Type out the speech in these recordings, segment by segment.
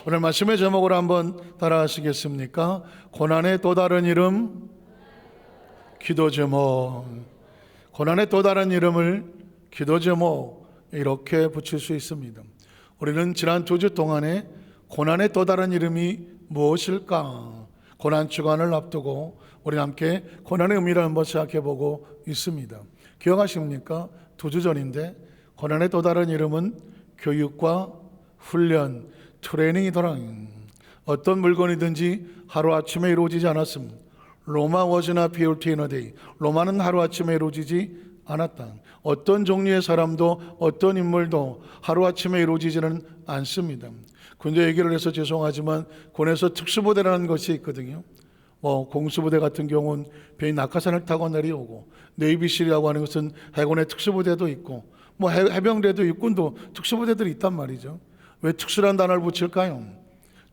오늘 말씀의 제목으로 한번 따라하시겠습니까? 고난의 또 다른 이름, 기도 제목. 고난의 또 다른 이름을 기도 제목 이렇게 붙일 수 있습니다. 우리는 지난 2주 동안에 고난의 또 다른 이름이 무엇일까? 고난 주간을 앞두고 우리 함께 고난의 의미를 한번 생각해 보고 있습니다. 기억하십니까? 2주 전인데 고난의 또 다른 이름은 교육과 훈련, 트레이닝이더라. 어떤 물건이든지 하루아침에 이루어지지 않았습니다. 로마 was not built in a day. 로마는 하루아침에 이루어지지 않았다. 어떤 종류의 사람도 어떤 인물도 하루아침에 이루어지지는 않습니다. 군대 얘기를 해서 죄송하지만 군에서 특수부대라는 것이 있거든요. 공수부대 같은 경우는 배이 낙하산을 타고 내려오고, 네이비실이라고 하는 것은 해군의 특수부대도 있고, 해병대도 육군도 특수부대들이 있단 말이죠. 왜 특수란 단어를 붙일까요?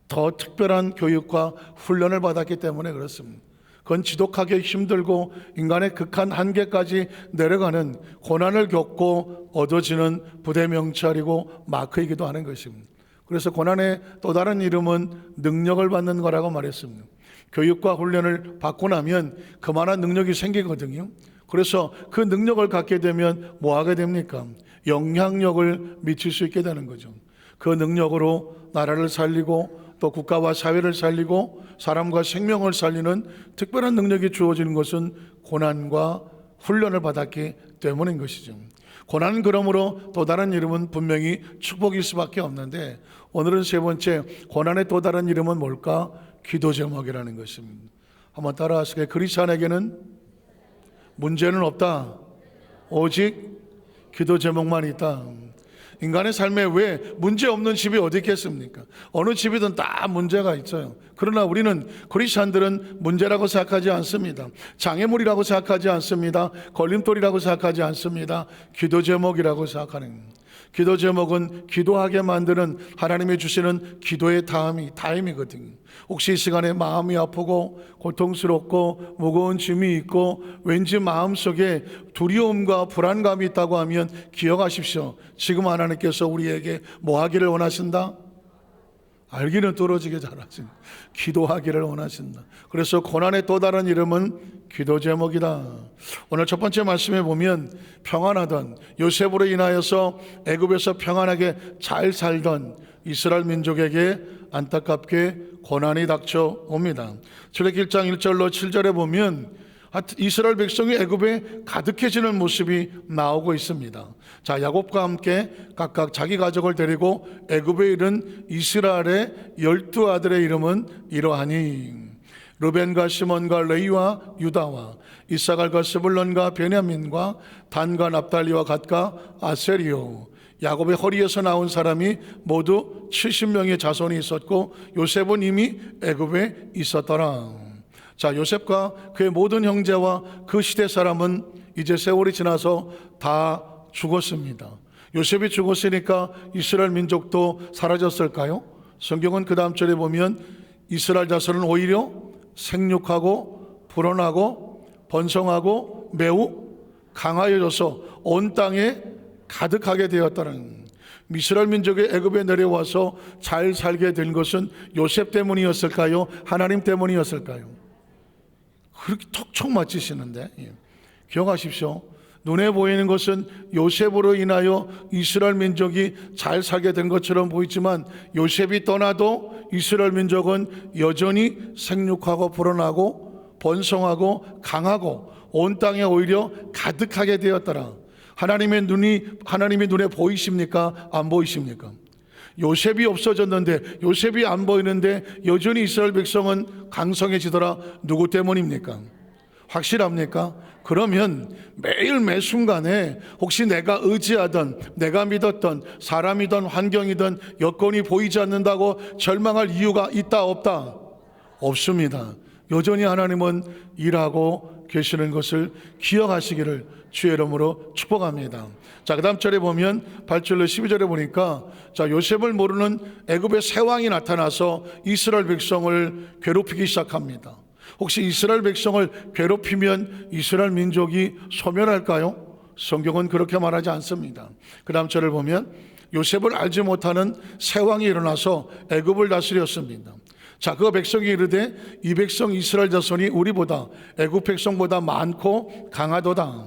더 특별한 교육과 훈련을 받았기 때문에 그렇습니다. 그건 지독하게 힘들고 인간의 극한 한계까지 내려가는 고난을 겪고 얻어지는 부대 명찰이고 마크이기도 하는 것입니다. 그래서 고난의 또 다른 이름은 능력을 받는 거라고 말했습니다. 교육과 훈련을 받고 나면 그만한 능력이 생기거든요. 그래서 그 능력을 갖게 되면 뭐 하게 됩니까? 영향력을 미칠 수 있게 되는 거죠. 그 능력으로 나라를 살리고 또 국가와 사회를 살리고 사람과 생명을 살리는 특별한 능력이 주어지는 것은 고난과 훈련을 받았기 때문인 것이죠. 고난은 그러므로 또 다른 이름은 분명히 축복일 수밖에 없는데, 오늘은 세 번째, 고난의 또 다른 이름은 뭘까? 기도 제목이라는 것입니다. 한번 따라하시게. 그리스도인에게는 문제는 없다. 오직 기도 제목만 있다. 인간의 삶에 왜 문제 없는 집이 어디 있겠습니까? 어느 집이든 다 문제가 있어요. 그러나 우리는 그리스도인들은 문제라고 생각하지 않습니다. 장애물이라고 생각하지 않습니다. 걸림돌이라고 생각하지 않습니다. 기도 제목이라고 생각하는 겁니다. 기도 제목은 기도하게 만드는 하나님이 주시는 기도의 다임이거든요. 혹시 이 시간에 마음이 아프고 고통스럽고 무거운 짐이 있고 왠지 마음속에 두려움과 불안감이 있다고 하면 기억하십시오. 지금 하나님께서 우리에게 뭐 하기를 원하신다? 알기는 떨어지게 잘하신, 기도하기를 원하신다. 그래서 고난의 또 다른 이름은 기도 제목이다. 오늘 첫 번째 말씀에 보면 평안하던, 요셉으로 인하여서 애굽에서 평안하게 잘 살던 이스라엘 민족에게 안타깝게 고난이 닥쳐옵니다. 출애굽기 1장 1절로 7절에 보면 이스라엘 백성이 애굽에 가득해지는 모습이 나오고 있습니다. 자, 야곱과 함께 각각 자기 가족을 데리고 애굽에 이른 이스라엘의 12아들의 이름은 이러하니, 르벤과 시몬과 레위와 유다와 이사갈과 스불론과 베냐민과 단과 납달리와 갓과 아세리요. 야곱의 허리에서 나온 사람이 모두 70명의 자손이 있었고 요셉은 이미 애굽에 있었더라. 자, 요셉과 그의 모든 형제와 그 시대 사람은 이제 세월이 지나서 다 죽었습니다. 요셉이 죽었으니까 이스라엘 민족도 사라졌을까요? 성경은 그 다음 절에 보면 이스라엘 자손은 오히려 생육하고 불어나고 번성하고 매우 강하여져서 온 땅에 가득하게 되었다는, 이스라엘 민족의 애굽에 내려와서 잘 살게 된 것은 요셉 때문이었을까요? 하나님 때문이었을까요? 그렇게 톡톡 맞히시는데, 기억하십시오. 눈에 보이는 것은 요셉으로 인하여 이스라엘 민족이 잘 살게 된 것처럼 보이지만 요셉이 떠나도 이스라엘 민족은 여전히 생육하고 불어나고 번성하고 강하고 온 땅에 오히려 가득하게 되었더라. 하나님의 눈에 보이십니까? 안 보이십니까? 요셉이 없어졌는데, 요셉이 안 보이는데 여전히 이스라엘 백성은 강성해지더라. 누구 때문입니까? 확실합니까? 그러면 매일 매 순간에 혹시 내가 의지하던, 내가 믿었던 사람이든 환경이든 여건이 보이지 않는다고 절망할 이유가 있다 없다? 없습니다. 여전히 하나님은 일하고 계시는 것을 기억하시기를 주의 이름으로 축복합니다. 자, 그 다음 절에 보면 8절로 12절에 보니까, 자, 요셉을 모르는 애굽의 새 왕이 나타나서 이스라엘 백성을 괴롭히기 시작합니다. 혹시 이스라엘 백성을 괴롭히면 이스라엘 민족이 소멸할까요? 성경은 그렇게 말하지 않습니다. 그 다음 절을 보면 요셉을 알지 못하는 새 왕이 일어나서 애굽을 다스렸습니다. 자, 그 백성이 이르되 이 백성 이스라엘 자손이 우리보다 애굽 백성보다 많고 강하도다.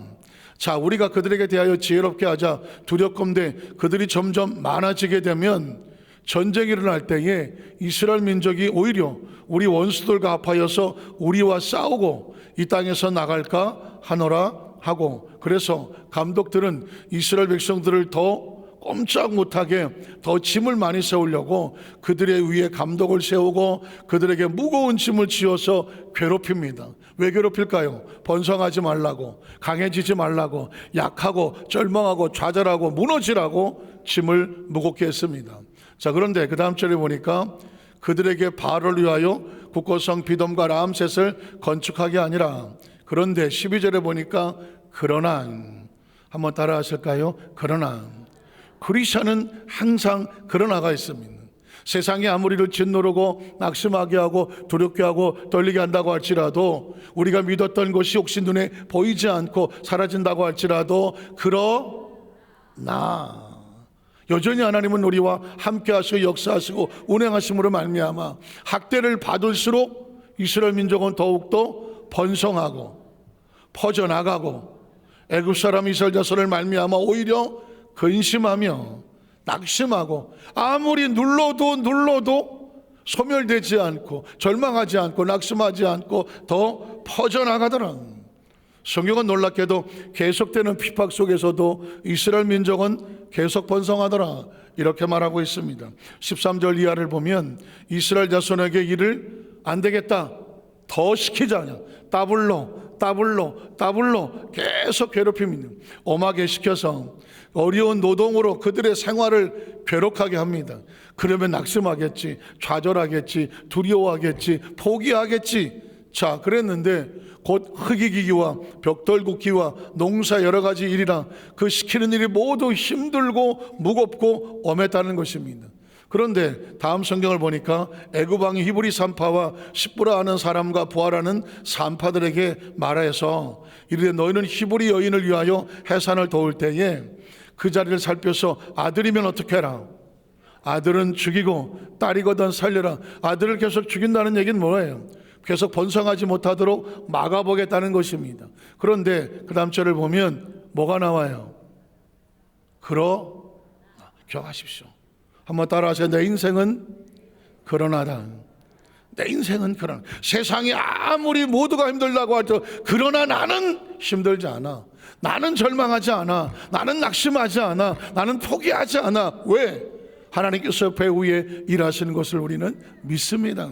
자, 우리가 그들에게 대하여 지혜롭게 하자. 두렵건대 그들이 점점 많아지게 되면 전쟁이 일어날 때에 이스라엘 민족이 오히려 우리 원수들과 합하여서 우리와 싸우고 이 땅에서 나갈까 하노라 하고, 그래서 감독들은 이스라엘 백성들을 더 꼼짝 못하게 더 짐을 많이 세우려고 그들의 위에 감독을 세우고 그들에게 무거운 짐을 지어서 괴롭힙니다. 왜 괴롭힐까요? 번성하지 말라고, 강해지지 말라고, 약하고 절망하고 좌절하고 무너지라고 짐을 무겁게 했습니다. 자, 그런데 그 다음 절에 보니까 그들에게 바알을 위하여 국고성 비돔과 라암셋을 건축하게 아니라, 그런데 12절에 보니까 그러나, 한번 따라 하실까요? 그러나. 크리스천은 항상 그러나가 있습니다. 세상이 아무리 우리를 짓누르고 낙심하게 하고 두렵게 하고 떨리게 한다고 할지라도, 우리가 믿었던 것이 혹시 눈에 보이지 않고 사라진다고 할지라도 그러나 여전히 하나님은 우리와 함께 하시고 역사하시고 운행하심으로 말미암아 학대를 받을수록 이스라엘 민족은 더욱더 번성하고 퍼져나가고 애굽 사람 이스라엘 자손을 말미암아 오히려 근심하며 낙심하고 아무리 눌러도 소멸되지 않고 절망하지 않고 낙심하지 않고 더 퍼져나가더라. 성경은 놀랍게도 계속되는 핍박 속에서도 이스라엘 민족은 계속 번성하더라 이렇게 말하고 있습니다. 13절 이하를 보면 이스라엘 자손에게 일을 안 되겠다 더 시키자냐, 따블로 계속 괴롭힙니다. 엄하게 시켜서 어려운 노동으로 그들의 생활을 괴롭게 합니다. 그러면 낙심하겠지, 좌절하겠지, 두려워하겠지, 포기하겠지. 자, 그랬는데 곧 흙이기기와 벽돌 굽기와 농사 여러 가지 일이라 그 시키는 일이 모두 힘들고 무겁고 엄했다는 것입니다. 그런데 다음 성경을 보니까 애굽 왕이 히브리 산파와 십부라 하는 사람과 부하라는 산파들에게 말해서 이르되 너희는 히브리 여인을 위하여 해산을 도울 때에 그 자리를 살펴서 아들이면 어떻게 해라? 아들은 죽이고 딸이거든 살려라. 아들을 계속 죽인다는 얘기는 뭐예요? 계속 번성하지 못하도록 막아보겠다는 것입니다. 그런데 그 다음 절을 보면 뭐가 나와요? 기억하십시오. 한번 따라하세요. 내 인생은 그러나다. 내 인생은 그러나. 세상이 아무리 모두가 힘들다고 할때 그러나 나는 힘들지 않아. 나는 절망하지 않아. 나는 낙심하지 않아. 나는 포기하지 않아. 왜? 하나님께서 배후에 일하시는 것을 우리는 믿습니다.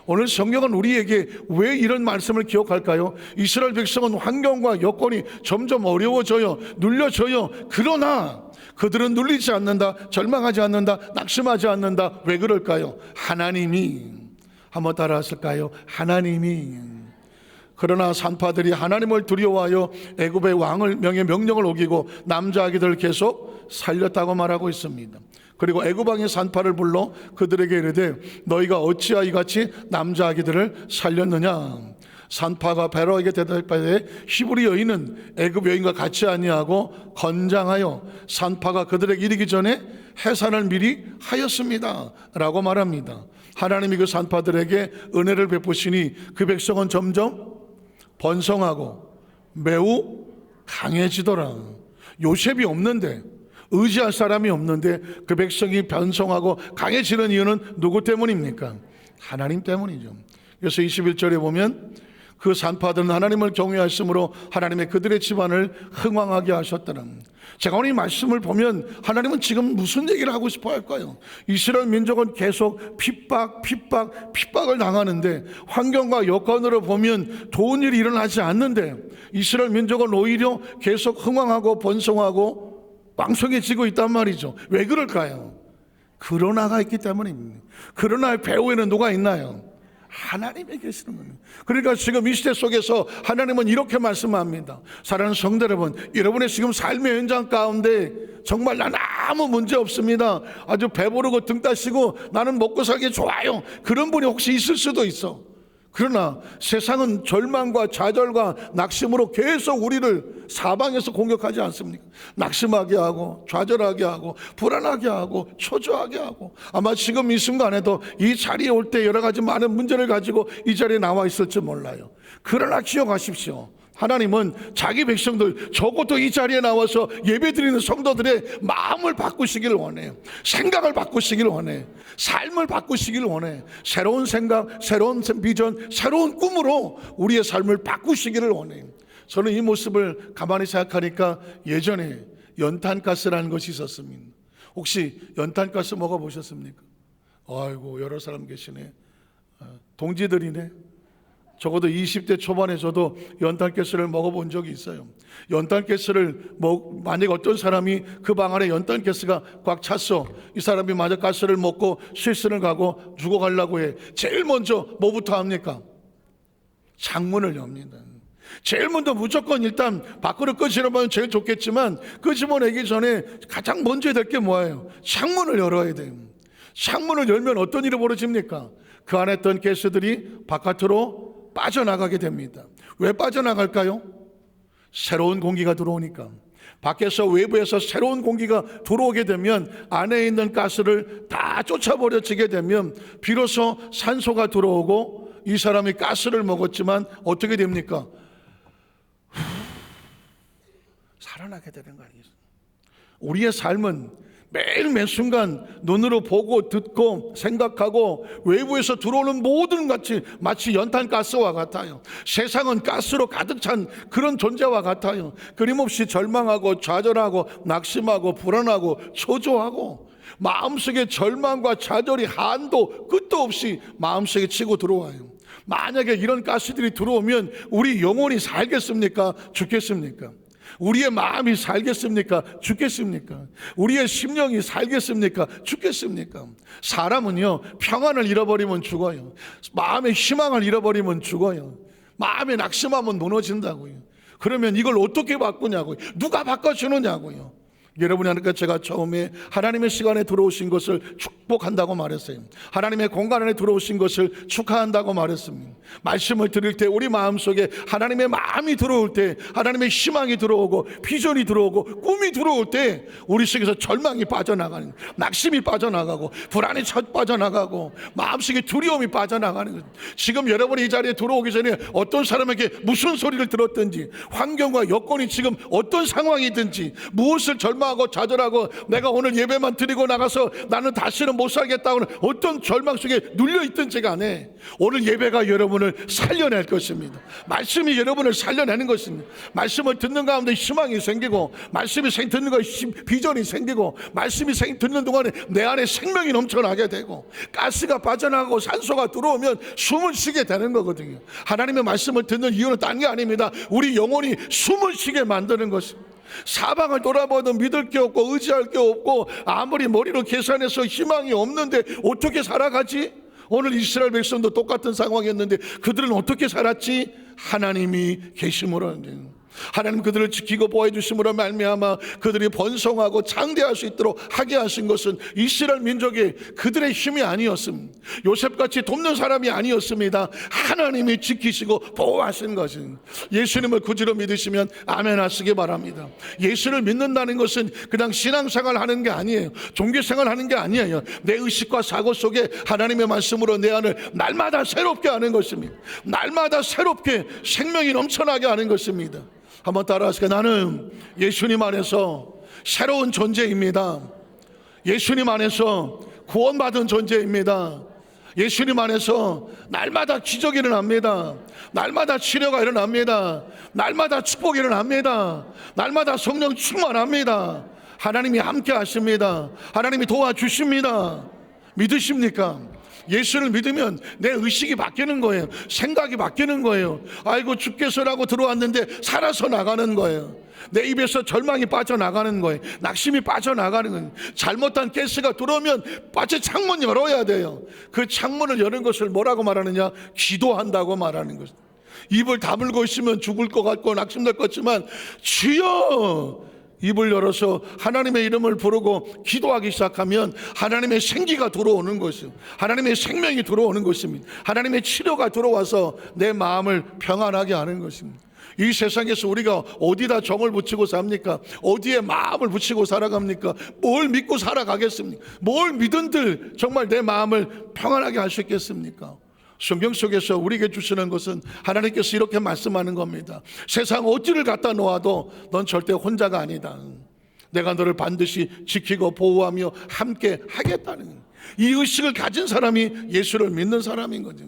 오늘 성경은 우리에게 왜 이런 말씀을 기억할까요? 이스라엘 백성은 환경과 여건이 점점 어려워져요. 눌려져요. 그러나 그들은 눌리지 않는다. 절망하지 않는다. 낙심하지 않는다. 왜 그럴까요? 하나님이, 한번 따라 하실까요? 하나님이. 그러나 산파들이 하나님을 두려워하여 애굽의 왕을 명령을 어기고 남자 아기들을 계속 살렸다고 말하고 있습니다. 그리고 애굽 왕이 산파를 불러 그들에게 이르되 너희가 어찌하여 이같이 남자 아기들을 살렸느냐? 산파가 베로에게 대답하되 히브리 여인은 애굽 여인과 같이 아니하고 건장하여 산파가 그들에게 이르기 전에 해산을 미리 하였습니다 라고 말합니다. 하나님이 그 산파들에게 은혜를 베푸시니 그 백성은 점점 번성하고 매우 강해지더라. 요셉이 없는데, 의지할 사람이 없는데 그 백성이 번성하고 강해지는 이유는 누구 때문입니까? 하나님 때문이죠. 그래서 21절에 보면 그 산파들은 하나님을 경외하심으로 하나님의 그들의 집안을 흥왕하게 하셨더라. 제가 오늘 이 말씀을 보면 하나님은 지금 무슨 얘기를 하고 싶어 할까요? 이스라엘 민족은 계속 핍박을 당하는데 환경과 여건으로 보면 좋은 일이 일어나지 않는데 이스라엘 민족은 오히려 계속 흥왕하고 번성하고 왕성해지고 있단 말이죠. 왜 그럴까요? 그러나가 있기 때문입니다. 그러나의 배후에는 누가 있나요? 하나님이 계시는 거예요. 그러니까 지금 이 시대 속에서 하나님은 이렇게 말씀합니다. 사랑하는 성도 여러분, 여러분의 지금 삶의 현장 가운데 정말 난 아무 문제 없습니다. 아주 배부르고 등 따시고 나는 먹고 살기 좋아요. 그런 분이 혹시 있을 수도 있어. 그러나 세상은 절망과 좌절과 낙심으로 계속 우리를 사방에서 공격하지 않습니까? 낙심하게 하고 좌절하게 하고 불안하게 하고 초조하게 하고, 아마 지금 이 순간에도 이 자리에 올 때 여러 가지 많은 문제를 가지고 이 자리에 나와 있을지 몰라요. 그러나 기억하십시오. 하나님은 자기 백성들, 적어도 이 자리에 나와서 예배드리는 성도들의 마음을 바꾸시기를 원해요. 생각을 바꾸시기를 원해요. 삶을 바꾸시기를 원해요. 새로운 생각, 새로운 비전, 새로운 꿈으로 우리의 삶을 바꾸시기를 원해요. 저는 이 모습을 가만히 생각하니까 예전에 연탄가스라는 것이 있었습니다. 혹시 연탄가스 먹어보셨습니까? 아이고, 여러 사람 계시네. 동지들이네. 적어도 20대 초반에 저도 연탄가스를 먹어본 적이 있어요. 연탄가스를 만약 어떤 사람이 그 방 안에 연탄가스가 꽉 찼어. 이 사람이 마저 가스를 먹고 실선을 가고 죽어가려고 해. 제일 먼저 뭐부터 합니까? 창문을 엽니다. 제일 먼저 무조건 일단 밖으로 끄집어내면 제일 좋겠지만, 끄집어내기 전에 가장 먼저 해야 될 게 뭐예요? 창문을 열어야 돼요. 창문을 열면 어떤 일이 벌어집니까? 그 안에 있던 가스들이 바깥으로 빠져나가게 됩니다. 왜 빠져나갈까요? 새로운 공기가 들어오니까. 밖에서, 외부에서 새로운 공기가 들어오게 되면 안에 있는 가스를 다 쫓아버려지게 되면 비로소 산소가 들어오고, 이 사람이 가스를 먹었지만 어떻게 됩니까? 살아나게 되는 거 아니겠어요? 우리의 삶은 매일 매 순간 눈으로 보고 듣고 생각하고 외부에서 들어오는 모든 것이 마치 연탄가스와 같아요. 세상은 가스로 가득 찬 그런 존재와 같아요. 끊임없이 절망하고 좌절하고 낙심하고 불안하고 초조하고, 마음속에 절망과 좌절이 한도 끝도 없이 마음속에 치고 들어와요. 만약에 이런 가스들이 들어오면 우리 영혼이 살겠습니까? 죽겠습니까? 우리의 마음이 살겠습니까? 죽겠습니까? 우리의 심령이 살겠습니까? 죽겠습니까? 사람은요, 평안을 잃어버리면 죽어요. 마음의 희망을 잃어버리면 죽어요. 마음에 낙심하면 무너진다고요. 그러면 이걸 어떻게 바꾸냐고요? 누가 바꿔주느냐고요? 여러분이 하니까 제가 처음에 하나님의 시간에 들어오신 것을 축복한다고 말했어요. 하나님의 공간 안에 들어오신 것을 축하한다고 말했습니다. 말씀을 들을 때 우리 마음속에 하나님의 마음이 들어올 때, 하나님의 희망이 들어오고 비전이 들어오고 꿈이 들어올 때 우리 속에서 절망이 빠져나가는, 낙심이 빠져나가고 불안이 빠져나가고 마음속에 두려움이 빠져나가는 거죠. 지금 여러분이 이 자리에 들어오기 전에 어떤 사람에게 무슨 소리를 들었든지, 환경과 여건이 지금 어떤 상황이든지, 무엇을 절망하고 좌절하고 내가 오늘 예배만 드리고 나가서 나는 다시는 못 살겠다고는 어떤 절망 속에 눌려있든지 간에 오늘 예배가 여러분을 살려낼 것입니다. 말씀이 여러분을 살려내는 것입니다. 말씀을 듣는 가운데 희망이 생기고, 말씀이 듣는 것에 비전이 생기고, 말씀이 듣는 동안에 내 안에 생명이 넘쳐나게 되고, 가스가 빠져나가고 산소가 들어오면 숨을 쉬게 되는 거거든요. 하나님의 말씀을 듣는 이유는 딴 게 아닙니다. 우리 영혼이 숨을 쉬게 만드는 것입니다. 사방을 돌아봐도 믿을 게 없고 의지할 게 없고 아무리 머리로 계산해서 희망이 없는데 어떻게 살아가지? 오늘 이스라엘 백성도 똑같은 상황이었는데 그들은 어떻게 살았지? 하나님이 계심으로, 하나님 그들을 지키고 보호해 주심으로 말미암아 그들이 번성하고 장대할 수 있도록 하게 하신 것은 이스라엘 민족의 그들의 힘이 아니었습니다. 요셉같이 돕는 사람이 아니었습니다. 하나님이 지키시고 보호하신 것은. 예수님을 구주로 믿으시면 아멘 하시기 바랍니다. 예수를 믿는다는 것은 그냥 신앙생활 하는 게 아니에요. 종교생활 하는 게 아니에요. 내 의식과 사고 속에 하나님의 말씀으로 내 안을 날마다 새롭게 하는 것입니다. 날마다 새롭게 생명이 넘쳐나게 하는 것입니다. 한번 따라하시게. 나는 예수님 안에서 새로운 존재입니다. 예수님 안에서 구원받은 존재입니다. 예수님 안에서 날마다 기적이 일어납니다. 날마다 치료가 일어납니다. 날마다 축복이 일어납니다. 날마다 성령 충만합니다. 하나님이 함께 하십니다. 하나님이 도와주십니다. 믿으십니까? 예수를 믿으면 내 의식이 바뀌는 거예요. 생각이 바뀌는 거예요. 아이고 죽겠어라고 들어왔는데 살아서 나가는 거예요. 내 입에서 절망이 빠져나가는 거예요. 낙심이 빠져나가는 거예요. 잘못한 가스가 들어오면 마치 창문 열어야 돼요. 그 창문을 여는 것을 뭐라고 말하느냐? 기도한다고 말하는 것입니다. 입을 다물고 있으면 죽을 것 같고 낙심될 것 같지만 주여 입을 열어서 하나님의 이름을 부르고 기도하기 시작하면 하나님의 생기가 들어오는 것이요, 하나님의 생명이 들어오는 것입니다. 하나님의 치료가 들어와서 내 마음을 평안하게 하는 것입니다. 이 세상에서 우리가 어디다 정을 붙이고 삽니까? 어디에 마음을 붙이고 살아갑니까? 뭘 믿고 살아가겠습니까? 뭘 믿은들 정말 내 마음을 평안하게 할 수 있겠습니까? 성경 속에서 우리에게 주시는 것은 하나님께서 이렇게 말씀하는 겁니다. 세상 어디를 갖다 놓아도 넌 절대 혼자가 아니다. 내가 너를 반드시 지키고 보호하며 함께 하겠다는, 이 의식을 가진 사람이 예수를 믿는 사람인 거죠.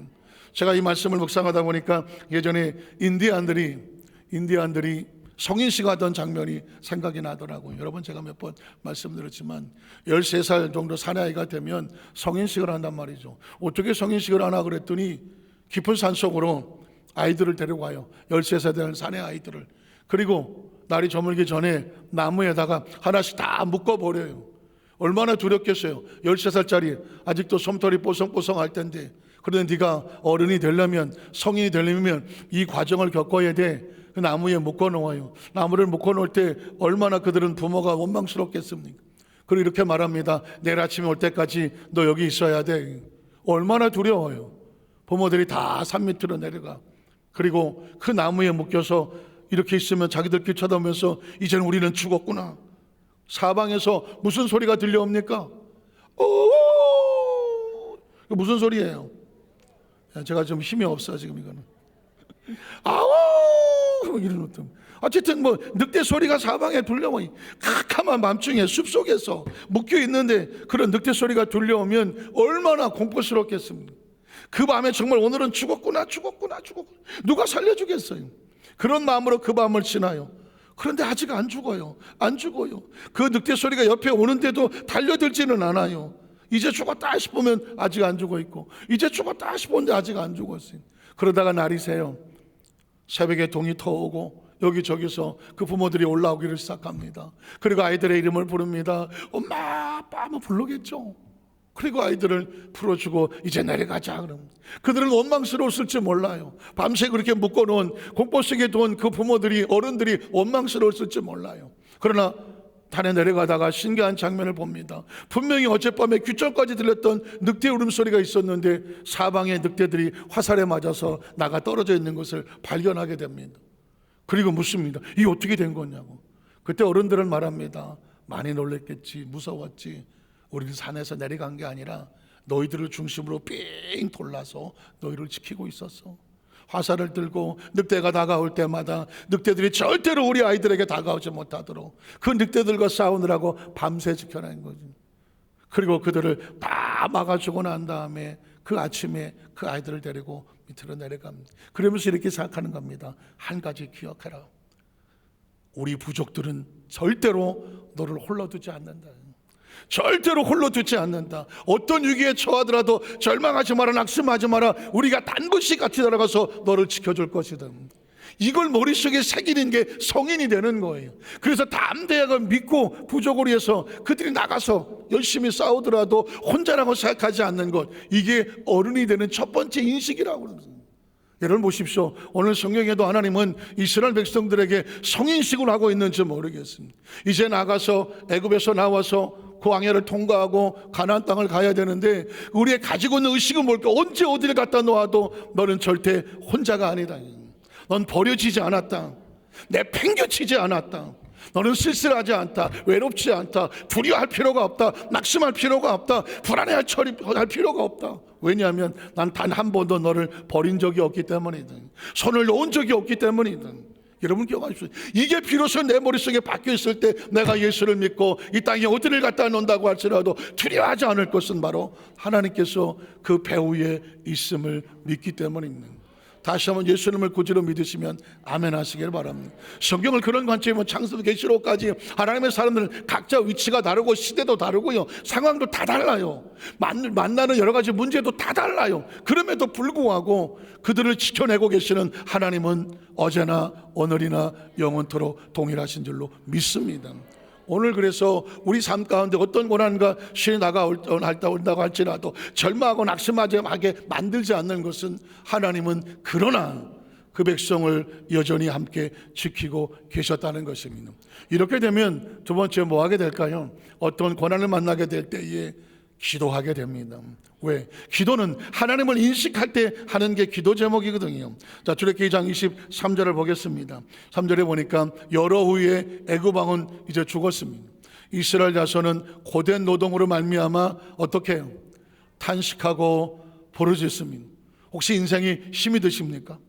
제가 이 말씀을 묵상하다 보니까 예전에 인디안들이 성인식 하던 장면이 생각이 나더라고요. 여러분, 제가 몇 번 말씀드렸지만 13살 정도 사내아이가 되면 성인식을 한단 말이죠. 어떻게 성인식을 하나 그랬더니 깊은 산속으로 아이들을 데려가요. 13살 된 사내아이들을. 그리고 날이 저물기 전에 나무에다가 하나씩 다 묶어버려요. 얼마나 두렵겠어요. 13살짜리 아직도 솜털이 뽀송뽀송할 텐데. 그런데 네가 어른이 되려면, 성인이 되려면 이 과정을 겪어야 돼. 그 나무에 묶어놓아요. 나무를 묶어놓을 때 얼마나 그들은 부모가 원망스럽겠습니까? 그리고 이렇게 말합니다. 내일 아침에 올 때까지 너 여기 있어야 돼. 얼마나 두려워요. 부모들이 다 산 밑으로 내려가. 그리고 그 나무에 묶여서 이렇게 있으면 자기들끼리 쳐다보면서 이제는 우리는 죽었구나. 사방에서 무슨 소리가 들려옵니까? 무슨 소리예요? 제가 좀 힘이 없어 지금 이거는. 이런 어떤, 어쨌든 뭐 늑대 소리가 사방에 들려와. 캄캄한 밤중에 숲속에서 묶여 있는데 그런 늑대 소리가 들려오면 얼마나 공포스럽겠습니까? 그 밤에 정말 오늘은 죽었구나. 누가 살려주겠어요? 그런 마음으로 그 밤을 지나요. 그런데 아직 안 죽어요. 그 늑대 소리가 옆에 오는데도 달려들지는 않아요. 이제 죽었다 싶으면 아직 안 죽어 있고, 이제 죽었다 싶었는데 아직 안 죽었어요. 그러다가 날이 새요. 새벽에 동이 터오고 여기저기서 그 부모들이 올라오기를 시작합니다. 그리고 아이들의 이름을 부릅니다. 엄마, 아빠 하면 부르겠죠. 그리고 아이들을 풀어주고 이제 내려가자 그럼. 그들은 원망스러웠을지 몰라요. 밤새 그렇게 묶어놓은, 공포 속에 둔 그 부모들이, 어른들이 원망스러웠을지 몰라요. 그러나 산에 내려가다가 신기한 장면을 봅니다. 분명히 어젯밤에 귀청까지 들렸던 늑대 울음소리가 있었는데 사방의 늑대들이 화살에 맞아서 나가 떨어져 있는 것을 발견하게 됩니다. 그리고 묻습니다. 이게 어떻게 된 거냐고. 그때 어른들은 말합니다. 많이 놀랬겠지, 무서웠지. 우리는 산에서 내려간 게 아니라 너희들을 중심으로 삥 돌라서 너희를 지키고 있었어. 화살을 들고 늑대가 다가올 때마다 늑대들이 절대로 우리 아이들에게 다가오지 못하도록 그 늑대들과 싸우느라고 밤새 지켜낸 거죠. 그리고 그들을 다 막아주고 난 다음에 그 아침에 그 아이들을 데리고 밑으로 내려갑니다. 그러면서 이렇게 생각하는 겁니다. 한 가지 기억해라. 우리 부족들은 절대로 너를 홀로 두지 않는다. 절대로 홀로 두지 않는다. 어떤 위기에 처하더라도 절망하지 마라, 낙심하지 마라. 우리가 단번씩 같이 들어가서 너를 지켜줄 것이다. 이걸 머릿속에 새기는 게 성인이 되는 거예요. 그래서 담대하게 믿고 부족을 위해서 그들이 나가서 열심히 싸우더라도 혼자라고 생각하지 않는 것, 이게 어른이 되는 첫 번째 인식이라고 그러는. 여러분 보십시오. 오늘 성경에도 하나님은 이스라엘 백성들에게 성인식을 하고 있는지 모르겠습니다. 이제 나가서 애굽에서 나와서 그 광야를 통과하고 가나안 땅을 가야 되는데 우리의 가지고 있는 의식은 뭘까? 언제 어디를 갖다 놓아도 너는 절대 혼자가 아니다. 넌 버려지지 않았다. 내팽겨치지 않았다. 너는 쓸쓸하지 않다. 외롭지 않다. 두려워할 필요가 없다. 낙심할 필요가 없다. 불안해할 필요가 없다. 왜냐하면 난 단 한 번도 너를 버린 적이 없기 때문이든 손을 놓은 적이 없기 때문이든. 여러분 기억하십시오. 이게 비로소 내 머릿속에 박혀 있을 때 내가 예수를 믿고 이 땅에 어디를 갖다 놓는다고 할지라도 두려워하지 않을 것은 바로 하나님께서 그 배후에 있음을 믿기 때문입니다. 다시 한번 예수님을 구주로 믿으시면 아멘 하시길 바랍니다. 성경을 그런 관점이면 창세부터 계시록까지 하나님의 사람들은 각자 위치가 다르고 시대도 다르고요, 상황도 다 달라요. 만나는 여러 가지 문제도 다 달라요. 그럼에도 불구하고 그들을 지켜내고 계시는 하나님은 어제나 오늘이나 영원토록 동일하신 줄로 믿습니다. 오늘 그래서 우리 삶 가운데 어떤 고난과 시련이 다가온다고 할지라도 절망하고 낙심하게 만들지 않는 것은 하나님은 그러나 그 백성을 여전히 함께 지키고 계셨다는 것입니다. 이렇게 되면 두 번째 뭐 하게 될까요? 어떤 고난을 만나게 될 때에 기도하게 됩니다. 왜? 기도는 하나님을 인식할 때 하는 게 기도 제목이거든요. 자, 출애굽기 2장 23절을 보겠습니다. 3절에 보니까 여러 후에 애굽 왕은 이제 죽었습니다. 이스라엘 자손은 고된 노동으로 말미암아 어떻게 해요? 탄식하고 부르짖습니다. 혹시 인생이 힘이 드십니까?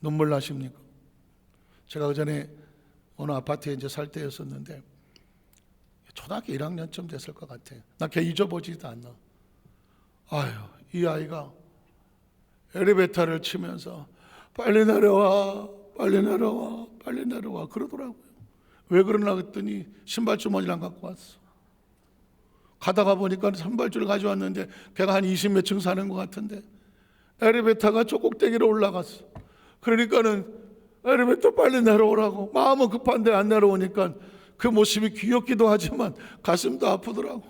눈물 나십니까? 제가 그전에 어느 아파트에 이제 살 때였었는데 초등학교 1학년쯤 됐을 것 같아요. 나 걔 잊어보지도 않나. 아유, 이 아이가 엘리베이터를 치면서 빨리 내려와, 빨리 내려와, 빨리 내려와 그러더라고요. 왜 그러나 그랬더니 신발주머니랑 갖고 왔어. 가다가 보니까 신발주를 가져왔는데 걔가 한 20몇 층 사는 것 같은데 엘리베이터가 저 꼭대기로 올라갔어. 그러니까는 엘리베이터 빨리 내려오라고. 마음은 급한데 안 내려오니까 그 모습이 귀엽기도 하지만 가슴도 아프더라고.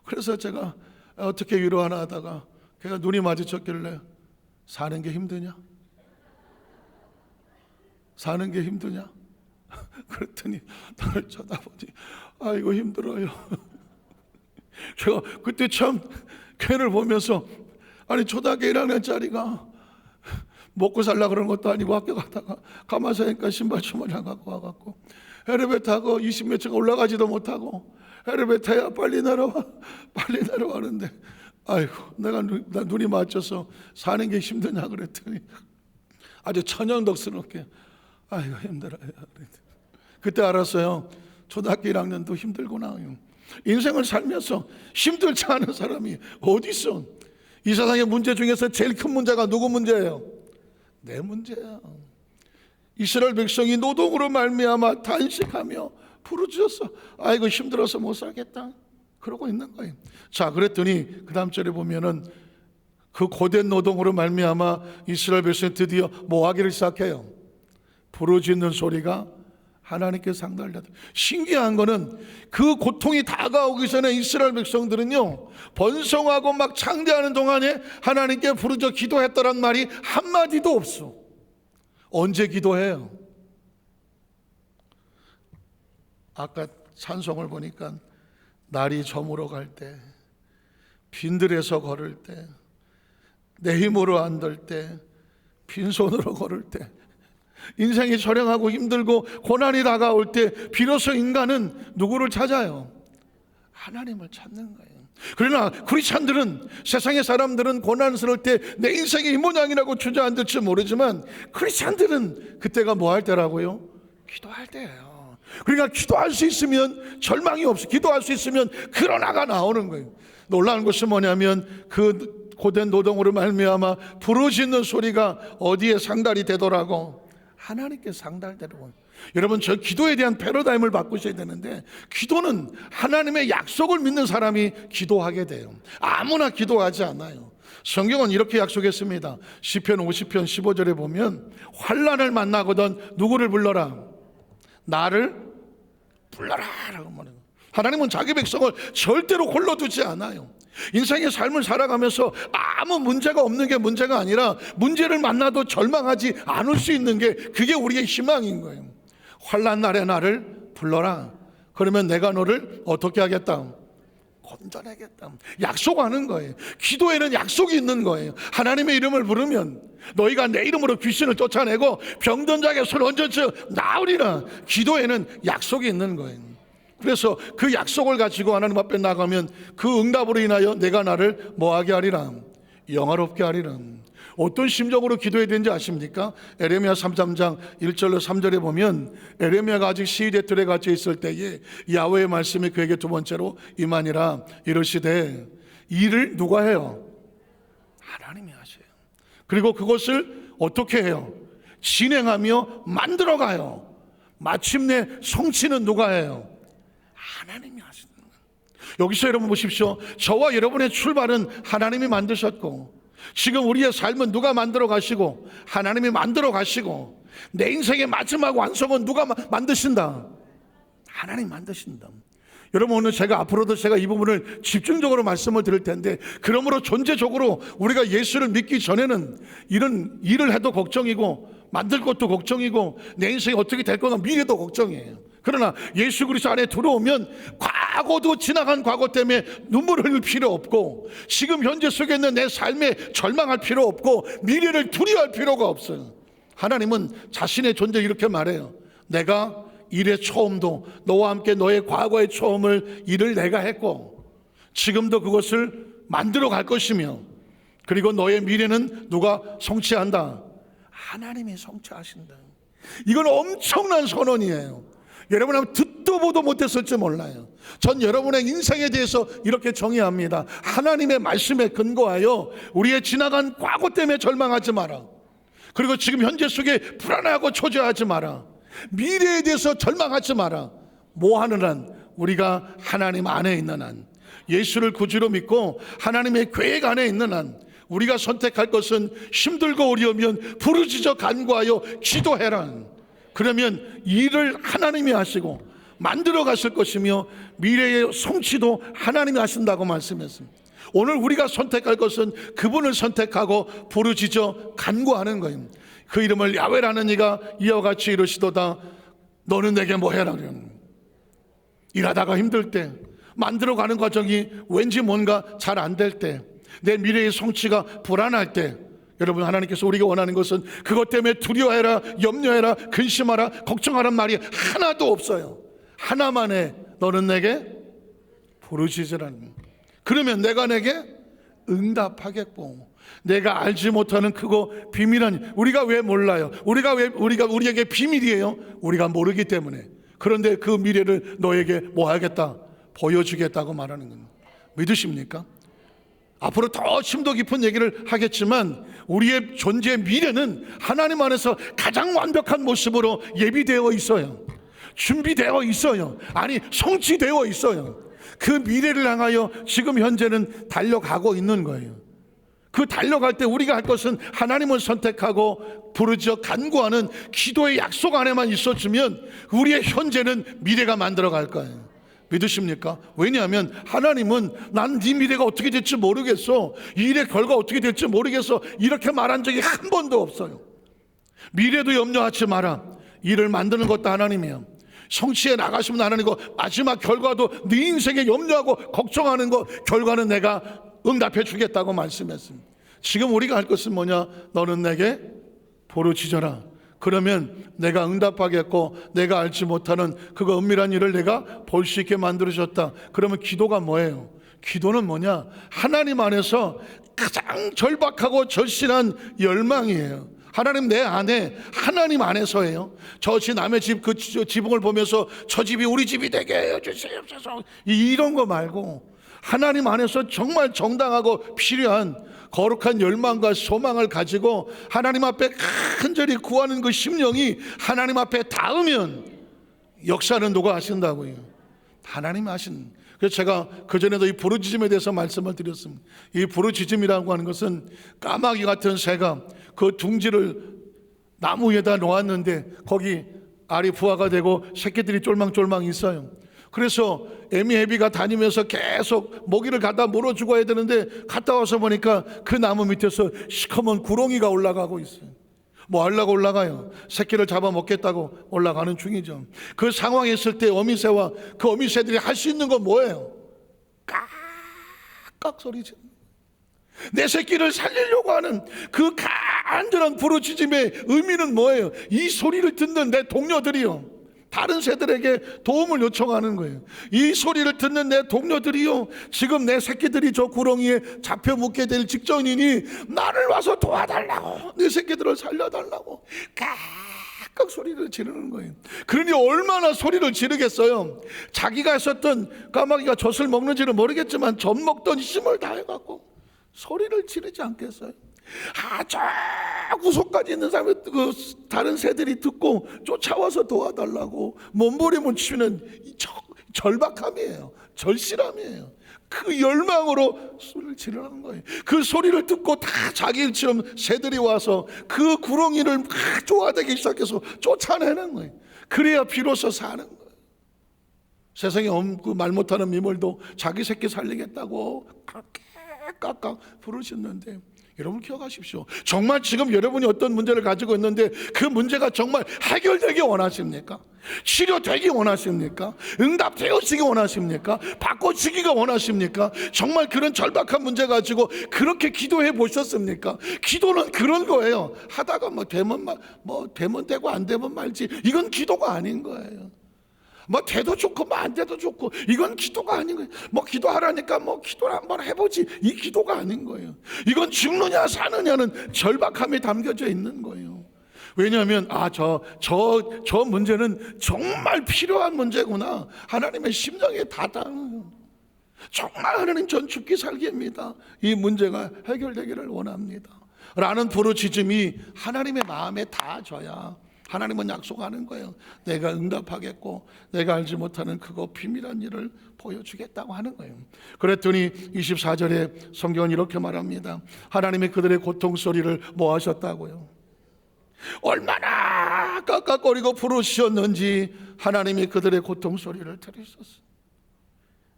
그래서 제가 어떻게 위로하나 하다가 걔가 눈이 마주쳤길래 사는 게 힘드냐? 사는 게 힘드냐? 그랬더니 나를 쳐다보니 아이고 힘들어요. 제가 그때 참 걔를 보면서 아니 초등학교 1학년짜리가 먹고 살라 그런 것도 아니고 학교 가다가 가만히 서니까 신발 주머니 안 갖고 와갖고 엘리베이터 타고 20몇 층 올라가지도 못하고 엘리베이터야 빨리 내려와 빨리 내려와는데 아이고 나 눈이 맞춰서 사는 게 힘드냐 그랬더니 아주 천연덕스럽게 아이고 힘들어요. 그때 알았어요. 초등학교 1학년도 힘들구나. 인생을 살면서 힘들지 않은 사람이 어디 있어? 이 세상의 문제 중에서 제일 큰 문제가 누구 문제예요? 내 문제야. 이스라엘 백성이 노동으로 말미암아 탄식하며 부르짖었어. 아이고 힘들어서 못 살겠다 그러고 있는 거예요. 자, 그랬더니 그 다음 절에 보면은 그 고된 노동으로 말미암아 이스라엘 백성이 드디어 뭐 하기를 시작해요? 부르짖는 소리가 하나님께 상달되다. 신기한 거는 그 고통이 다가오기 전에 이스라엘 백성들은요 번성하고 막 창대하는 동안에 하나님께 부르짖어 기도했다란 말이 한마디도 없어. 언제 기도해요? 아까 찬송을 보니까 날이 저물어 갈 때, 빈들에서 걸을 때, 내 힘으로 안 될 때, 빈손으로 걸을 때, 인생이 저령하고 힘들고 고난이 다가올 때 비로소 인간은 누구를 찾아요? 하나님을 찾는 거예요. 그러나 크리스찬들은, 세상의 사람들은 고난스러울 때 내 인생이 이 모양이라고 주저앉을지 모르지만 크리스찬들은 그때가 뭐 할 때라고요? 기도할 때예요. 그러니까 기도할 수 있으면 절망이 없어. 기도할 수 있으면 그러나가 나오는 거예요. 놀라운 것은 뭐냐면 그 고된 노동으로 말미암아 부르짖는 소리가 어디에 상달이 되더라고? 하나님께 상달되더라고요. 여러분, 저 기도에 대한 패러다임을 바꾸셔야 되는데, 기도는 하나님의 약속을 믿는 사람이 기도하게 돼요. 아무나 기도하지 않아요. 성경은 이렇게 약속했습니다. 시편 50편 15절에 보면 환난을 만나거든 누구를 불러라? 나를 불러라 라고 말해요. 하나님은 자기 백성을 절대로 홀로 두지 않아요. 인생의 삶을 살아가면서 아무 문제가 없는 게 문제가 아니라 문제를 만나도 절망하지 않을 수 있는 게 그게 우리의 희망인 거예요. 환난 날에 나를 불러라. 그러면 내가 너를 어떻게 하겠다? 건져내겠다. 약속하는 거예요. 기도에는 약속이 있는 거예요. 하나님의 이름을 부르면 너희가 내 이름으로 귀신을 쫓아내고 병든 자에게 손 얹어서 나으리라. 기도에는 약속이 있는 거예요. 그래서 그 약속을 가지고 하나님 앞에 나가면 그 응답으로 인하여 내가 나를 뭐하게 하리라? 영화롭게 하리라. 어떤 심정으로 기도해야 되는지 아십니까? 에레미야 3장 1절로 3절에 보면 에레미야가 아직 시위대 뜰에 갇혀 있을 때에 야훼의 말씀이 그에게 두 번째로 임하니라. 이르시되 일을 누가 해요? 하나님이 하셔요. 그리고 그것을 어떻게 해요? 진행하며 만들어가요. 마침내 성취는 누가 해요? 하나님이 하시는 거예요. 여기서 여러분 보십시오. 저와 여러분의 출발은 하나님이 만드셨고, 지금 우리의 삶은 누가 만들어 가시고? 하나님이 만들어 가시고, 내 인생의 마지막 완성은 누가 만드신다? 하나님 만드신다. 여러분, 오늘 앞으로도 제가 이 부분을 집중적으로 말씀을 드릴 텐데, 그러므로 존재적으로 우리가 예수를 믿기 전에는 이런 일을 해도 걱정이고, 만들 것도 걱정이고, 내 인생이 어떻게 될 거나 미래도 걱정이에요. 그러나 예수 그리스도 안에 들어오면 과거도 지나간 과거 때문에 눈물 흘릴 필요 없고, 지금 현재 속에 있는 내 삶에 절망할 필요 없고, 미래를 두려워할 필요가 없어요. 하나님은 자신의 존재 이렇게 말해요. 내가 일의 처음도 너와 함께 너의 과거의 처음을 일을 내가 했고, 지금도 그것을 만들어 갈 것이며, 그리고 너의 미래는 누가 성취한다? 하나님이 성취하신다. 이건 엄청난 선언이에요. 여러분 아마 듣도 보도 못했을지 몰라요. 전 여러분의 인생에 대해서 이렇게 정의합니다. 하나님의 말씀에 근거하여 우리의 지나간 과거 때문에 절망하지 마라. 그리고 지금 현재 속에 불안하고 초조하지 마라. 미래에 대해서 절망하지 마라. 뭐 하는 한? 우리가 하나님 안에 있는 한, 예수를 구주로 믿고 하나님의 계획 안에 있는 한, 우리가 선택할 것은 힘들고 어려우면 부르짖어 간구하여 기도해라. 그러면 일을 하나님이 하시고 만들어 가실 것이며, 미래의 성취도 하나님이 하신다고 말씀했습니다. 오늘 우리가 선택할 것은 그분을 선택하고 부르짖어 간구하는 거예요. 그 이름을 야훼라는 이가 이와 같이 이르시도다. 너는 내게 뭐 해라. 일하다가 힘들 때, 만들어가는 과정이 왠지 뭔가 잘 안 될 때, 내 미래의 성취가 불안할 때, 여러분, 하나님께서 우리가 원하는 것은 그것 때문에 두려워해라, 염려해라, 근심하라, 걱정하란 말이 하나도 없어요. 하나만 해. 너는 내게 부르짖으라는. 그러면 내가 내게 응답하겠고, 내가 알지 못하는 그거 비밀한, 우리가 왜 몰라요? 우리에게 비밀이에요. 우리가 모르기 때문에. 그런데 그 미래를 너에게 뭐 하겠다? 보여주겠다고 말하는 겁니다. 믿으십니까? 앞으로 더 심도 깊은 얘기를 하겠지만, 우리의 존재의 미래는 하나님 안에서 가장 완벽한 모습으로 예비되어 있어요. 준비되어 있어요. 아니, 성취되어 있어요. 그 미래를 향하여 지금 현재는 달려가고 있는 거예요. 그 달려갈 때 우리가 할 것은 하나님을 선택하고 부르짖어 간구하는 기도의 약속 안에만 있어주면 우리의 현재는 미래가 만들어갈 거예요. 믿으십니까? 왜냐하면 하나님은 난 네 미래가 어떻게 될지 모르겠어, 이 일의 결과 어떻게 될지 모르겠어, 이렇게 말한 적이 한 번도 없어요. 미래도 염려하지 마라. 일을 만드는 것도 하나님이에요. 성취해 나가시면 하나님이고, 마지막 결과도 네 인생에 염려하고 걱정하는 거 결과는 내가 응답해 주겠다고 말씀했습니다. 지금 우리가 할 것은 뭐냐? 너는 내게 부르짖어라. 그러면 내가 응답하겠고, 내가 알지 못하는 그거 은밀한 일을 내가 볼 수 있게 만들어줬다. 그러면 기도가 뭐예요? 기도는 뭐냐? 하나님 안에서 가장 절박하고 절실한 열망이에요. 하나님 내 안에, 하나님 안에서예요. 저 집 남의 집 그 지붕을 보면서 저 집이 우리 집이 되게 해주세요 이런 거 말고, 하나님 안에서 정말 정당하고 필요한 거룩한 열망과 소망을 가지고 하나님 앞에 간절히 구하는 그 심령이 하나님 앞에 닿으면 역사는 누가 하신다고요? 하나님이 하신. 그래서 제가 그전에도 이 부르짖음에 대해서 말씀을 드렸습니다. 이 부르짖음이라고 하는 것은 까마귀 같은 새가 그 둥지를 나무 위에다 놓았는데 거기 알이 부화가 되고 새끼들이 쫄망쫄망 있어요. 그래서 애미애비가 다니면서 계속 먹이를 갖다 물어주고 해야 되는데, 갔다 와서 보니까 그 나무 밑에서 시커먼 구렁이가 올라가고 있어요. 뭐 하려고 올라가요? 새끼를 잡아먹겠다고 올라가는 중이죠. 그 상황에 있을 때 어미새와 그 어미새들이 할 수 있는 건 뭐예요? 깍깍 소리죠. 내 새끼를 살리려고 하는 그 간절한 부르짖음의 의미는 뭐예요? 이 소리를 듣는 내 동료들이요, 다른 새들에게 도움을 요청하는 거예요. 이 소리를 듣는 내 동료들이요, 지금 내 새끼들이 저 구렁이에 잡혀 묵게 될 직전이니 나를 와서 도와달라고, 내 새끼들을 살려달라고 깍깍 소리를 지르는 거예요. 그러니 얼마나 소리를 지르겠어요. 자기가 했었던, 까마귀가 젖을 먹는지는 모르겠지만 젖 먹던 힘을 다해갖고 소리를 지르지 않겠어요? 저 구석까지 있는 사람이, 그 다른 새들이 듣고 쫓아와서 도와달라고 몸부림을 치는 절박함이에요. 절실함이에요. 그 열망으로 소리를 지르는 거예요. 그 소리를 듣고 다 자기처럼 새들이 와서 그 구렁이를 막 쪼아대기 시작해서 쫓아내는 거예요. 그래야 비로소 사는 거예요. 세상에 그 말 못하는 미물도 자기 새끼 살리겠다고 그렇게 깍깍 부르셨는데, 여러분 기억하십시오. 정말 지금 여러분이 어떤 문제를 가지고 있는데 그 문제가 정말 해결되기 원하십니까? 치료되기 원하십니까? 응답되어지기 원하십니까? 바꿔주기가 원하십니까? 정말 그런 절박한 문제 가지고 그렇게 기도해 보셨습니까? 기도는 그런 거예요. 하다가 되면 되고 안 되면 말지, 이건 기도가 아닌 거예요. 돼도 좋고 안 돼도 좋고, 이건 기도가 아닌 거예요. 기도하라니까 기도를 한번 해보지, 이 기도가 아닌 거예요. 이건 죽느냐 사느냐는 절박함이 담겨져 있는 거예요. 왜냐하면 저 문제는 정말 필요한 문제구나, 하나님의 심정에 닿아요. 정말 하나님, 전 죽기 살기입니다, 이 문제가 해결되기를 원합니다 라는 부르짖음이 하나님의 마음에 닿아져야 하나님은 약속하는 거예요. 내가 응답하겠고 내가 알지 못하는 크고 비밀한 일을 보여주겠다고 하는 거예요. 그랬더니 24절에 성경은 이렇게 말합니다. 하나님이 그들의 고통 소리를 뭐 하셨다고요? 얼마나 깍깍거리고 부르셨는지 하나님이 그들의 고통 소리를 들으셨어요.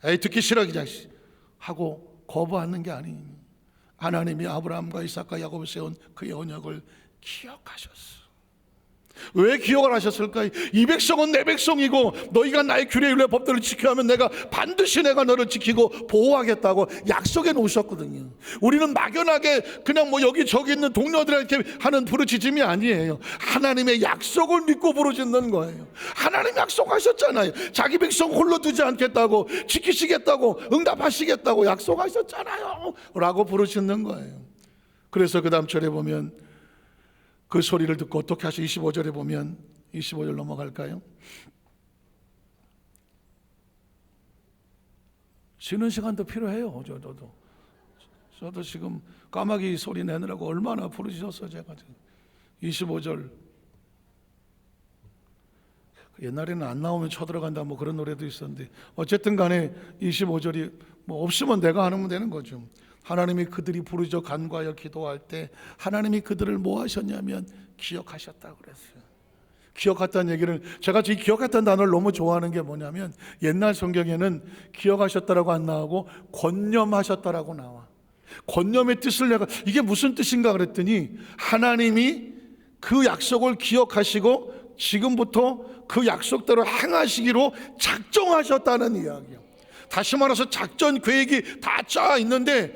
에이, 듣기 싫어 그냥 하고 거부하는 게 아니에요. 하나님이 아브라함과 이삭과 야곱을 세운 그의 언약을 기억하셨어요. 왜 기억을 하셨을까요? 이 백성은 내 백성이고 너희가 나의 규례율례 법들을 지켜야 하면 내가 반드시 너를 지키고 보호하겠다고 약속해 놓으셨거든요. 우리는 막연하게 그냥 여기저기 있는 동료들에게 하는 부르짖음이 아니에요. 하나님의 약속을 믿고 부르짖는 거예요. 하나님 약속하셨잖아요. 자기 백성 홀로 두지 않겠다고, 지키시겠다고, 응답하시겠다고 약속하셨잖아요 라고 부르짖는 거예요. 그래서 그 다음 절에 보면 그 소리를 듣고 어떻게 하셔? 25절에 보면, 25절 넘어갈까요? 쉬는 시간도 필요해요. 저도 지금 까마귀 소리 내느라고 얼마나 부르셨어요. 제가 25절, 옛날에는 안 나오면 쳐들어간다 그런 노래도 있었는데, 어쨌든 간에 25절이 없으면 내가 하면 되는 거죠. 하나님이 그들이 부르짖어 간구하여 기도할 때 하나님이 그들을 뭐 하셨냐면 기억하셨다고 그랬어요. 기억했다는 얘기를, 제가 이 기억했다는 단어를 너무 좋아하는 게 뭐냐면, 옛날 성경에는 기억하셨다라고 안 나오고 권념하셨다라고 나와. 권념의 뜻을 내가 이게 무슨 뜻인가 그랬더니, 하나님이 그 약속을 기억하시고 지금부터 그 약속대로 행하시기로 작정하셨다는 이야기예요. 다시 말해서 작전 계획이 다 짜 있는데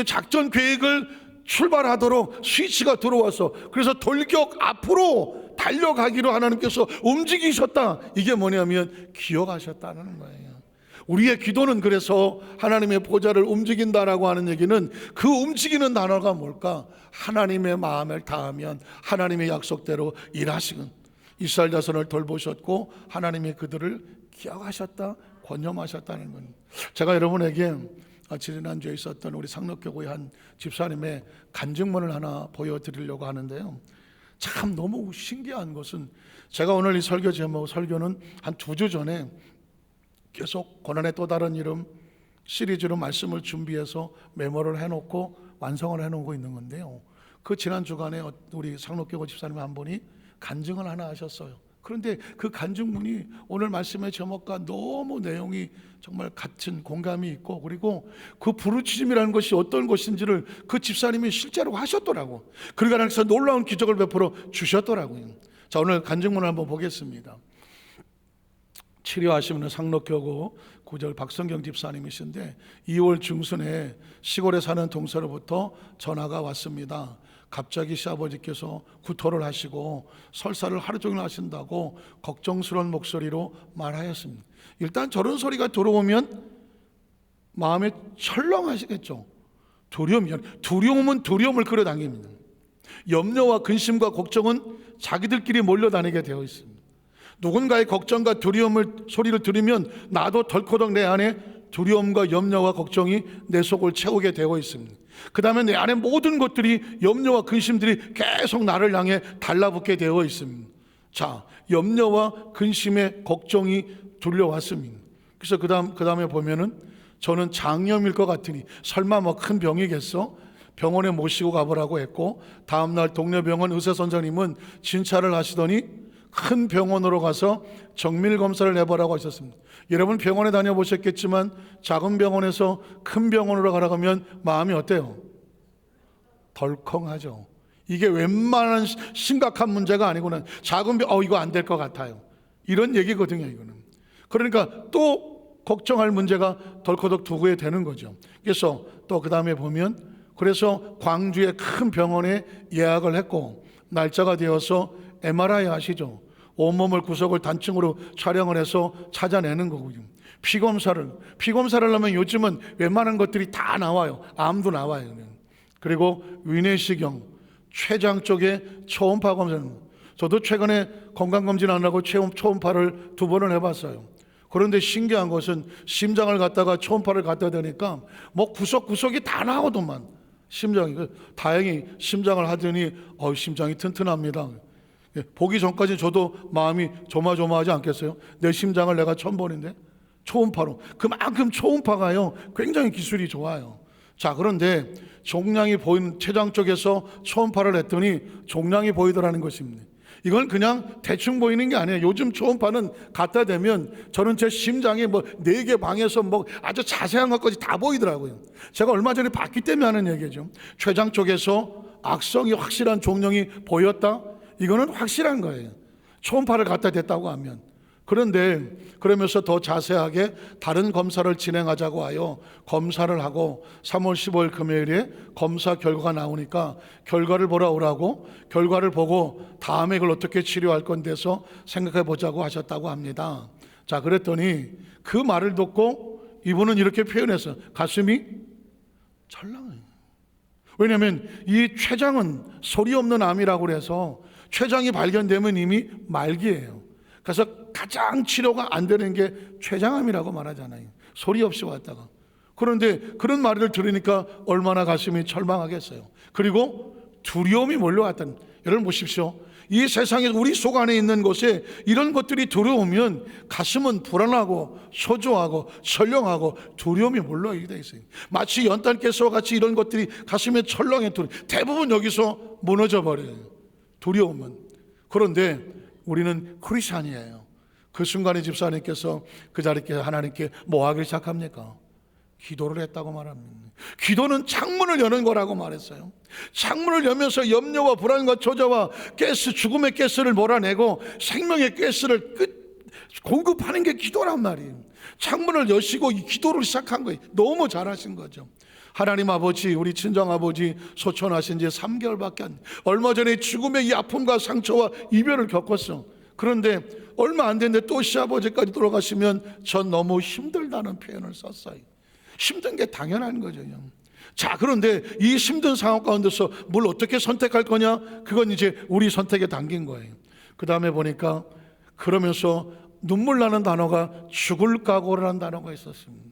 작전 계획을 출발하도록 스위치가 들어와서, 그래서 돌격 앞으로 달려가기로 하나님께서 움직이셨다. 이게 뭐냐면 기억하셨다는 거예요. 우리의 기도는 그래서 하나님의 보좌를 움직인다라고 하는 얘기는, 그 움직이는 단어가 뭘까? 하나님의 마음을 닿으면 하나님의 약속대로 일하시는, 이스라엘 자손을 돌보셨고 하나님이 그들을 기억하셨다, 권념하셨다는 건, 제가 여러분에게 지난주에 있었던 우리 상록교구의 한 집사님의 간증문을 하나 보여드리려고 하는데요. 참 너무 신기한 것은, 제가 오늘 이 설교 제목, 설교는 한 2주 전에 계속 고난의 또 다른 이름 시리즈로 말씀을 준비해서 메모를 해놓고 완성을 해놓고 있는 건데요. 그 지난 주간에 우리 상록교구 집사님 한 분이 간증을 하나 하셨어요. 그런데 그 간증문이 오늘 말씀의 제목과 너무 내용이 정말 같은 공감이 있고, 그리고 그 부르짖음이라는 것이 어떤 것인지를 그 집사님이 실제로 하셨더라고. 그러니까 하나님께서 놀라운 기적을 베풀어 주셨더라고요. 자, 오늘 간증문을 한번 보겠습니다. 치료하시는 상록교구 9절 박성경 집사님이신데, 2월 중순에 시골에 사는 동서로부터 전화가 왔습니다. 갑자기 시아버지께서 구토를 하시고 설사를 하루 종일 하신다고 걱정스러운 목소리로 말하였습니다. 일단 저런 소리가 들어오면 마음에 철렁하시겠죠. 두려움은 두려움을 끌어당깁니다. 염려와 근심과 걱정은 자기들끼리 몰려다니게 되어 있습니다. 누군가의 걱정과 두려움을 소리를 들으면 나도 덜커덕 내 안에 두려움과 염려와 걱정이 내 속을 채우게 되어 있습니다. 그 다음에 내 안에 모든 것들이, 염려와 근심들이 계속 나를 향해 달라붙게 되어 있습니다. 자, 염려와 근심의 걱정이 들려왔습니다. 그래서 그 다음에 보면은, 저는 장염일 것 같으니 설마 큰 병이겠어? 병원에 모시고 가보라고 했고, 다음날 동네 병원 의사 선생님은 진찰을 하시더니 큰 병원으로 가서 정밀 검사를 해보라고 하셨습니다. 여러분 병원에 다녀보셨겠지만 작은 병원에서 큰 병원으로 가라고 하면 마음이 어때요? 덜컹하죠. 이게 웬만한 심각한 문제가 아니구나. 작은 병, 이거 안 될 것 같아요. 이런 얘기거든요, 이거는. 그러니까 또 걱정할 문제가 덜커덕 두게 되는 거죠. 그래서 또 그 다음에 보면, 그래서 광주의 큰 병원에 예약을 했고, 날짜가 되어서 MRI 아시죠? 온몸을 구석을 단층으로 촬영을 해서 찾아내는 거고요. 피검사를 하면 요즘은 웬만한 것들이 다 나와요. 암도 나와요. 그리고 위내시경, 췌장 쪽에 초음파 검사는, 저도 최근에 건강검진 안 하고 초음파를 2번을 해봤어요. 그런데 신기한 것은 심장을 갖다가 초음파를 갖다 대니까 뭐 구석구석이 다 나오더만. 심장이, 다행히 심장을 하더니 심장이 튼튼합니다. 보기 전까지 저도 마음이 조마조마하지 않겠어요? 내 심장을 내가 처음 보는데 초음파로. 그만큼 초음파가요 굉장히 기술이 좋아요. 자, 그런데 종양이 보이는 췌장 쪽에서 초음파를 했더니 종양이 보이더라는 것입니다. 이건 그냥 대충 보이는 게 아니에요. 요즘 초음파는 갖다 대면 저는 제 심장이 뭐 4개 방에서 뭐 아주 자세한 것까지 다 보이더라고요. 제가 얼마 전에 봤기 때문에 하는 얘기죠. 췌장 쪽에서 악성이 확실한 종양이 보였다? 이거는 확실한 거예요. 초음파를 갖다 댔다고 하면. 그런데 그러면서 더 자세하게 다른 검사를 진행하자고 하여 검사를 하고 3월 15일 금요일에 검사 결과가 나오니까 결과를 보러 오라고, 결과를 보고 다음에 이걸 어떻게 치료할 건데서 생각해 보자고 하셨다고 합니다. 자, 그랬더니 그 말을 듣고 이분은 이렇게 표현했어요. 가슴이 철렁해요. 왜냐하면 이 췌장은 소리 없는 암이라고 그래서 췌장이 발견되면 이미 말기예요. 그래서 가장 치료가 안 되는 게 췌장암이라고 말하잖아요. 소리 없이 왔다가. 그런데 그런 말을 들으니까 얼마나 가슴이 철망하겠어요. 그리고 두려움이 몰려왔다는. 여러분 보십시오. 이 세상에 우리 속 안에 있는 곳에 이런 것들이 들어오면 가슴은 불안하고 초조하고 철렁하고 두려움이 몰려오게 돼 있어요. 마치 연탄가스와 같이 이런 것들이 가슴에 철렁해. 대부분 여기서 무너져 버려요. 두려움은. 그런데 우리는 크리스찬이에요. 그 순간에 집사님께서 그 자리에 하나님께 뭐 하기 시작합니까? 기도를 했다고 말합니다. 기도는 창문을 여는 거라고 말했어요. 창문을 열면서 염려와 불안과 초조와 죽음의 가스를 몰아내고 생명의 가스를 공급하는 게 기도란 말이에요. 창문을 여시고 이 기도를 시작한 거예요. 너무 잘하신 거죠. 하나님 아버지, 우리 친정아버지 소천하신 지 3개월밖에 안, 얼마 전에 죽음의 이 아픔과 상처와 이별을 겪었어. 그런데 얼마 안 됐는데 또 시아버지까지 돌아가시면 전 너무 힘들다는 표현을 썼어요. 힘든 게 당연한 거죠. 자, 그런데 이 힘든 상황 가운데서 뭘 어떻게 선택할 거냐? 그건 이제 우리 선택에 담긴 거예요. 그 다음에 보니까 그러면서 눈물 나는 단어가 죽을 각오라는 단어가 있었습니다.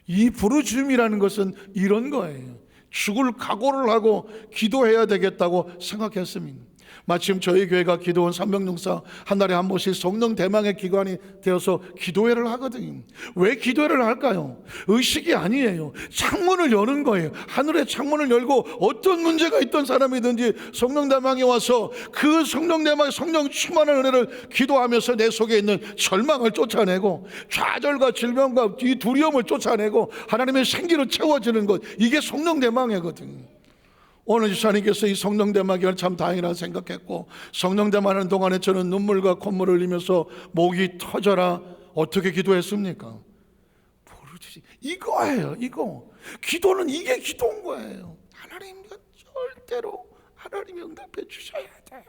이 부르짖음이라는 것은 이런 거예요. 죽을 각오를 하고 기도해야 되겠다고 생각했습니다. 마침 저희 교회가 기도원 300용사 한 달에 한 번씩 성령 대망의 기관이 되어서 기도회를 하거든요. 왜 기도회를 할까요? 의식이 아니에요. 창문을 여는 거예요. 하늘의 창문을 열고 어떤 문제가 있던 사람이든지 성령 대망에 와서 그 성령 대망의 성령 충만한 은혜를 기도하면서 내 속에 있는 절망을 쫓아내고 좌절과 질병과 이 두려움을 쫓아내고 하나님의 생기로 채워지는 것, 이게 성령 대망이거든요. 오늘 집사님께서 이 성령대마기를 참 다행이라고 생각했고, 성령대마하는 동안에 저는 눈물과 콧물을 흘리면서 목이 터져라. 어떻게 기도했습니까? 이거예요. 이거 기도는 이게 기도인 거예요. 하나님과 절대로 하나님이 응답해 주셔야 돼요.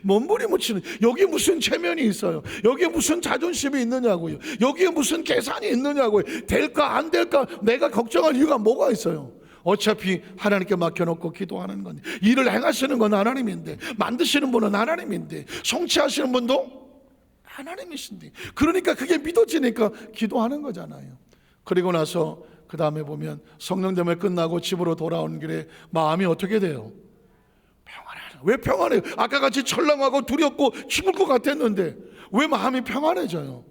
몸부림 묻히는, 여기에 무슨 체면이 있어요? 여기에 무슨 자존심이 있느냐고요? 여기에 무슨 계산이 있느냐고요? 될까 안 될까 내가 걱정할 이유가 뭐가 있어요? 어차피 하나님께 맡겨놓고 기도하는 건데, 일을 행하시는 건 하나님인데, 만드시는 분은 하나님인데, 성취하시는 분도 하나님이신데, 그러니까 그게 믿어지니까 기도하는 거잖아요. 그리고 나서 그 다음에 보면 성령대매 끝나고 집으로 돌아오는 길에 마음이 어떻게 돼요? 평안해요. 왜 평안해요? 아까 같이 철렁하고 두렵고 죽을 것 같았는데 왜 마음이 평안해져요?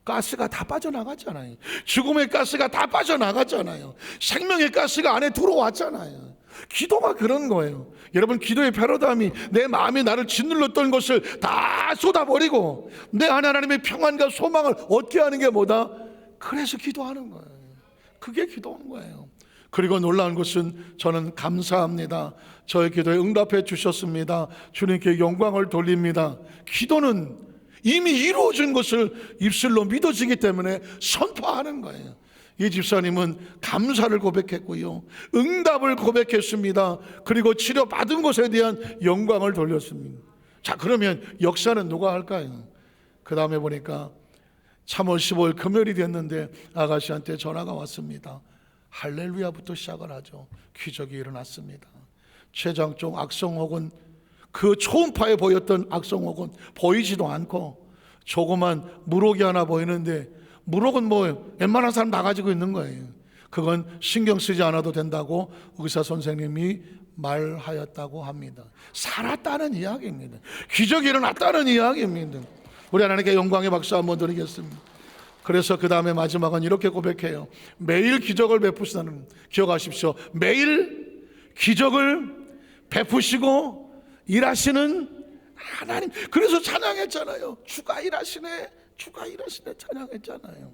가스가 다 빠져나갔잖아요. 죽음의 가스가 다 빠져나갔잖아요. 생명의 가스가 안에 들어왔잖아요. 기도가 그런 거예요. 여러분, 기도의 패러다임이 내 마음이 나를 짓눌렀던 것을 다 쏟아버리고 내 안에 하나님의 평안과 소망을 얻게 하는 게 뭐다? 그래서 기도하는 거예요. 그게 기도한 거예요. 그리고 놀라운 것은 저는 감사합니다. 저의 기도에 응답해 주셨습니다. 주님께 영광을 돌립니다. 기도는 이미 이루어진 것을 입술로 믿어지기 때문에 선포하는 거예요. 이 집사님은 감사를 고백했고요, 응답을 고백했습니다. 그리고 치료받은 것에 대한 영광을 돌렸습니다. 자, 그러면 역사는 누가 할까요? 그 다음에 보니까 3월 15일 금요일이 됐는데 아가씨한테 전화가 왔습니다. 할렐루야부터 시작을 하죠. 기적이 일어났습니다. 췌장 쪽 악성혹은, 그 초음파에 보였던 악성혹은 보이지도 않고 조그만 물혹이 하나 보이는데, 물혹은 뭐 웬만한 사람 다 가지고 있는 거예요. 그건 신경 쓰지 않아도 된다고 의사 선생님이 말하였다고 합니다. 살았다는 이야기입니다. 기적이 일어났다는 이야기입니다. 우리 하나님께 영광의 박수 한번 드리겠습니다. 그래서 그 다음에 마지막은 이렇게 고백해요. 매일 기적을 베푸시다는, 기억하십시오. 매일 기적을 베푸시고 일하시는 하나님. 그래서 찬양했잖아요. 주가 일하시네, 주가 일하시네 찬양했잖아요.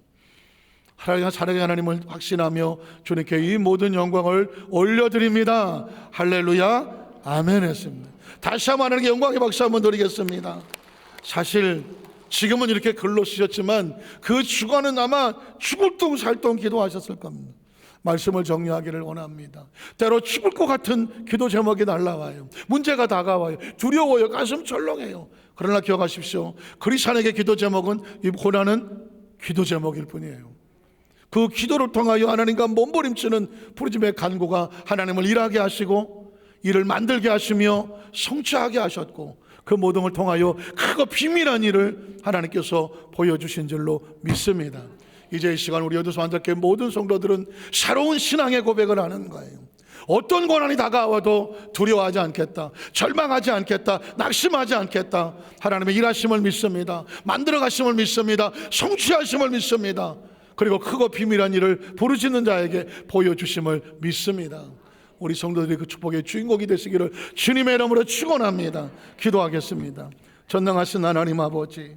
사랑의 하나님을 확신하며 주님께 이 모든 영광을 올려드립니다. 할렐루야 아멘 했습니다. 다시 한번 하나님께 영광의 박수 한번 드리겠습니다. 사실 지금은 이렇게 글로 쓰셨지만 그 주간은 아마 죽을 둥 살 둥 기도하셨을 겁니다. 말씀을 정리하기를 원합니다. 때로 죽을 것 같은 기도 제목이 날라와요. 문제가 다가와요. 두려워요. 가슴 철렁해요. 그러나 기억하십시오. 크리스찬에게 기도 제목은, 이 고난은 기도 제목일 뿐이에요. 그 기도를 통하여 하나님과 몸부림치는 부르짖음의 간구가 하나님을 일하게 하시고 일을 만들게 하시며 성취하게 하셨고, 그 모든 걸 통하여 크고 비밀한 일을 하나님께서 보여주신 줄로 믿습니다. 이제 이 시간 우리 여도서 한적교회 모든 성도들은 새로운 신앙의 고백을 하는 거예요. 어떤 고난이 다가와도 두려워하지 않겠다, 절망하지 않겠다, 낙심하지 않겠다. 하나님의 일하심을 믿습니다. 만들어 가심을 믿습니다. 성취하심을 믿습니다. 그리고 크고 비밀한 일을 부르짖는 자에게 보여주심을 믿습니다. 우리 성도들이 그 축복의 주인공이 되시기를 주님의 이름으로 축원합니다. 기도하겠습니다. 전능하신 하나님 아버지,